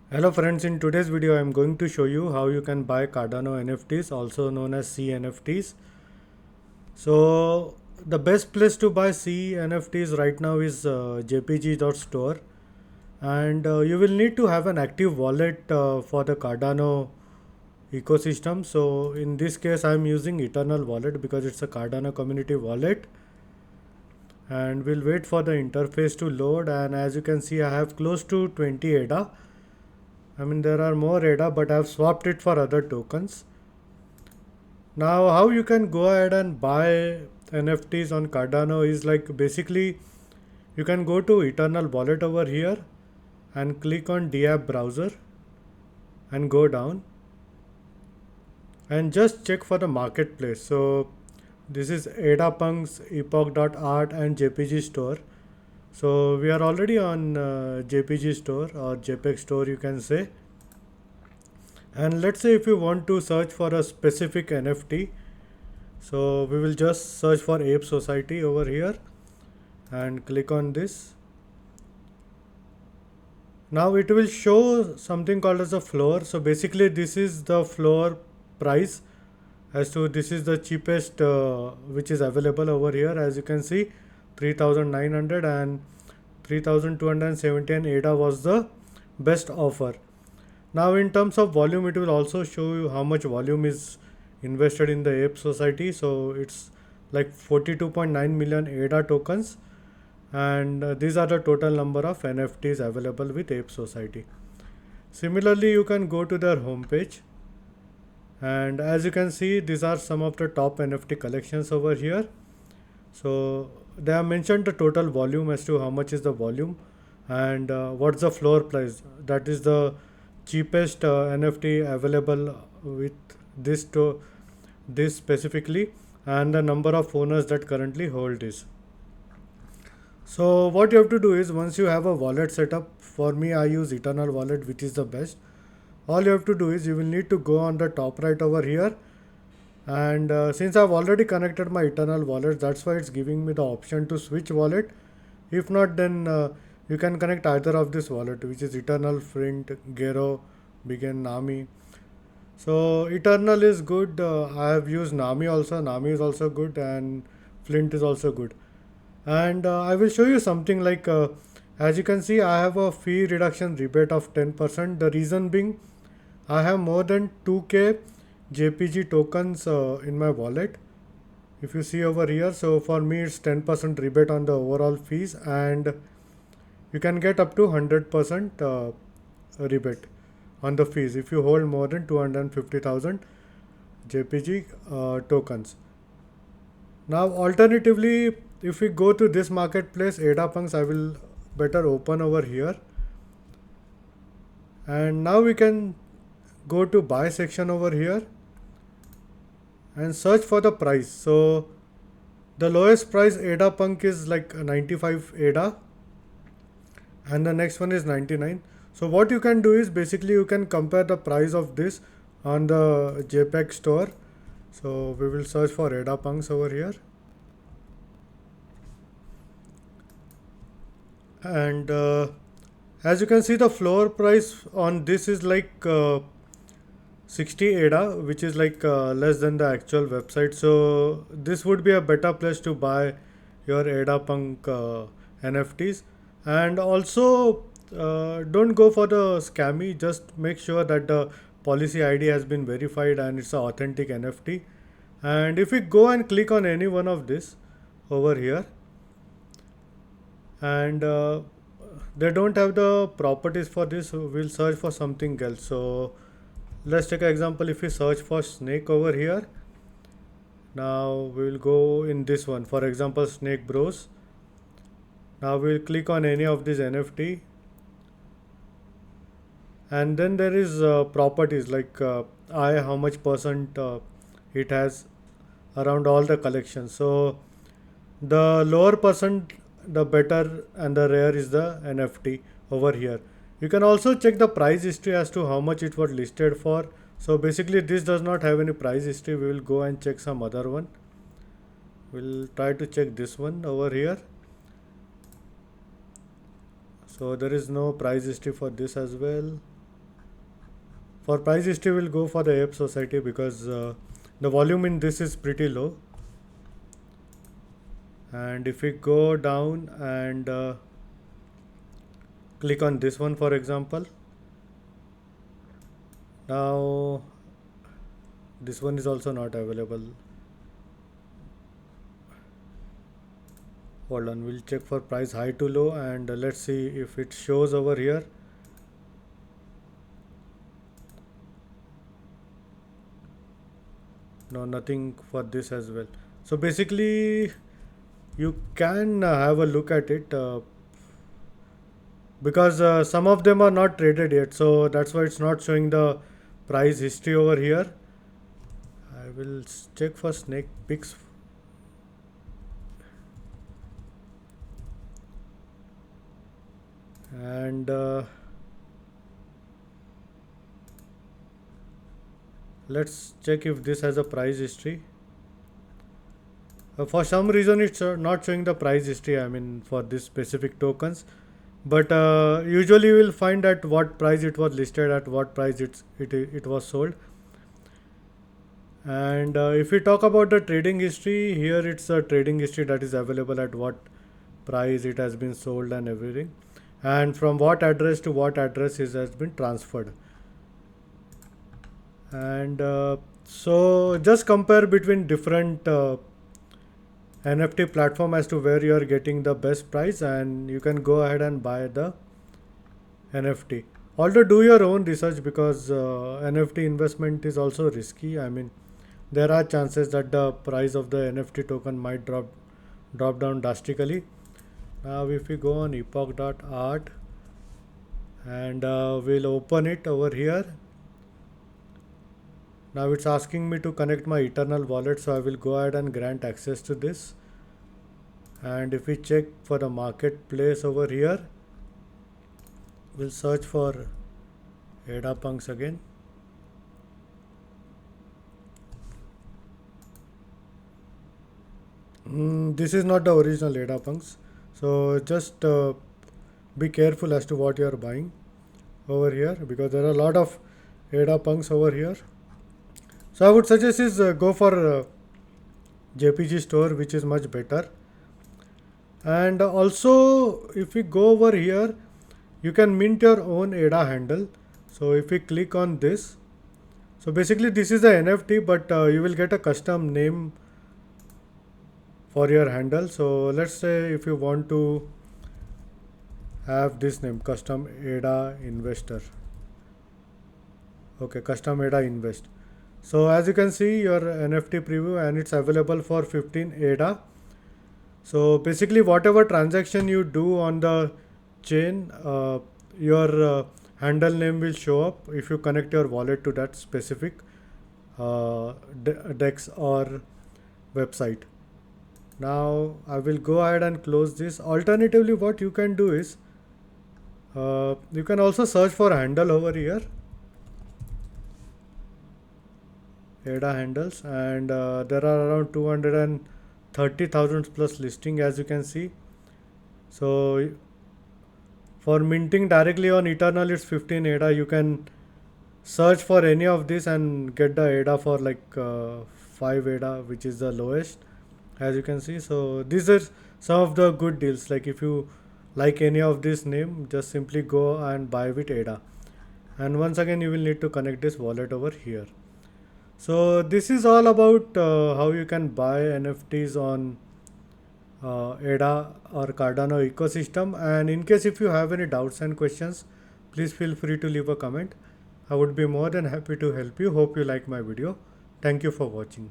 Hello friends, in today's video I am going to show you how you can buy Cardano NFTs, also known as C NFTs. So the best place to buy C NFTs right now is jpg.store, and you will need to have an active wallet for the Cardano ecosystem. So in this case I am using Eternal Wallet because it's a Cardano community wallet, and we'll wait for the interface to load. And as you can see, I have close to 20 ADA. I mean, there are more ADA, but I've swapped it for other tokens. Now, how you can go ahead and buy NFTs on Cardano is like basically you can go to Eternal Wallet over here and click on DApp browser and go down and just check for the marketplace. So this is AdaPunk's epoch.art and JPG store. So we are already on JPG store or JPEG store, you can say. And let's say if you want to search for a specific NFT, so we will just search for Ape Society over here and click on this. Now it will show something called as a floor. So basically this is the floor price, as to this is the cheapest which is available over here. As you can see, 3900 and 3217 ADA was the best offer. Now in terms of volume, it will also show you how much volume is invested in the Ape Society. So it's like 42.9 million ADA tokens, and these are the total number of NFTs available with Ape Society. Similarly, you can go to their homepage, and as you can see, these are some of the top NFT collections over here. So they have mentioned the total volume as to how much is the volume, and what's the floor price. That is the cheapest NFT available with this specifically, and the number of owners that currently hold this. So what you have to do is, once you have a wallet setup, for me I use Eternal Wallet, which is the best. All you have to do is you will need to go on the top right over here, and since I've already connected my Eternal Wallet, that's why it's giving me the option to switch wallet. If not, then you can connect either of this wallet, which is Eternal, Flint, Gero, Begin, Nami. So Eternal is good. I have used Nami also. Nami is also good, and Flint is also good. And I will show you something like, as you can see, I have a fee reduction rebate of 10%. The reason being, I have more than 2k JPG tokens in my wallet. If you see over here, so for me it's 10% rebate on the overall fees, and you can get up to 100% rebate on the fees if you hold more than 250,000 JPG tokens. Now alternatively, if we go to this marketplace AdaPunks, I will better open over here, and now we can go to buy section over here and search for the price. So the lowest price AdaPunk is like 95 ADA, and the next one is 99. So what you can do is basically you can compare the price of this on the JPEG store. So we will search for AdaPunks over here, and as you can see, the floor price on this is like 60 ADA, which is like less than the actual website. So this would be a better place to buy your AdaPunk NFTs. And also, don't go for the scammy. Just make sure that the policy ID has been verified and it's an authentic NFT. And if we go and click on any one of this over here, and they don't have the properties for this, so we'll search for something else. So let's take an example. If we search for snake over here, now we will go in this one, for example Snake Bros. Now we'll click on any of these NFT, and then there is properties like how much percent it has around all the collections. So the lower percent, the better and the rare is the NFT over here. You can also check the price history as to how much it was listed for. So basically this does not have any price history. We will go and check some other one. We'll try to check this one over here. So there is no price history for this as well. For price history, we'll go for the ape society because the volume in this is pretty low. And if we go down and click on this one, for example, now this one is also not available. Hold on, we'll check for price high to low, and let's see if it shows over here. No, nothing for this as well. So basically you can have a look at it because some of them are not traded yet, so that's why it's not showing the price history over here. I will check for snake picks. And let's check if this has a price history. For some reason it's not showing the price history, I mean for this specific tokens, but usually you will find at what price it was listed, at what price it was sold. And if we talk about the trading history, here it's a trading history that is available, at what price it has been sold and everything, and from what address to what address it has been transferred. And so just compare between different NFT platform as to where you are getting the best price, and you can go ahead and buy the NFT. Although do your own research because NFT investment is also risky. I mean, there are chances that the price of the NFT token might drop down drastically. Now if we go on epoch.art and we'll open it over here. Now it's asking me to connect my Eternal wallet, so I will go ahead and grant access to this. And if we check for the marketplace over here, we'll search for ADA punks again. This is not the original ADA punks, so just be careful as to what you are buying over here, because there are a lot of ADA punks over here. So I would suggest is go for JPG store, which is much better. And also if we go over here, you can mint your own ADA handle. So if we click on this, so basically this is a NFT, but you will get a custom name for your handle. So let's say if you want to have this name, custom ADA investor. Okay, custom ADA invest. So as you can see, your NFT preview, and it's available for 15 ADA. So basically whatever transaction you do on the chain, your handle name will show up if you connect your wallet to that specific DEX or website. Now I will go ahead and close this. Alternatively, what you can do is you can also search for handle over here, ADA handles, and there are around 230,000 plus listing, as you can see. So for minting directly on Eternal, it's 15 ADA. You can search for any of this and get the ADA for like 5 ADA, which is the lowest, as you can see. So these are some of the good deals. Like if you like any of this name, just simply go and buy with ADA. And once again, you will need to connect this wallet over here. So this is all about how you can buy NFTs on ADA or Cardano ecosystem. And in case if you have any doubts and questions, please feel free to leave a comment. I would be more than happy to help you. Hope you like my video. Thank you for watching.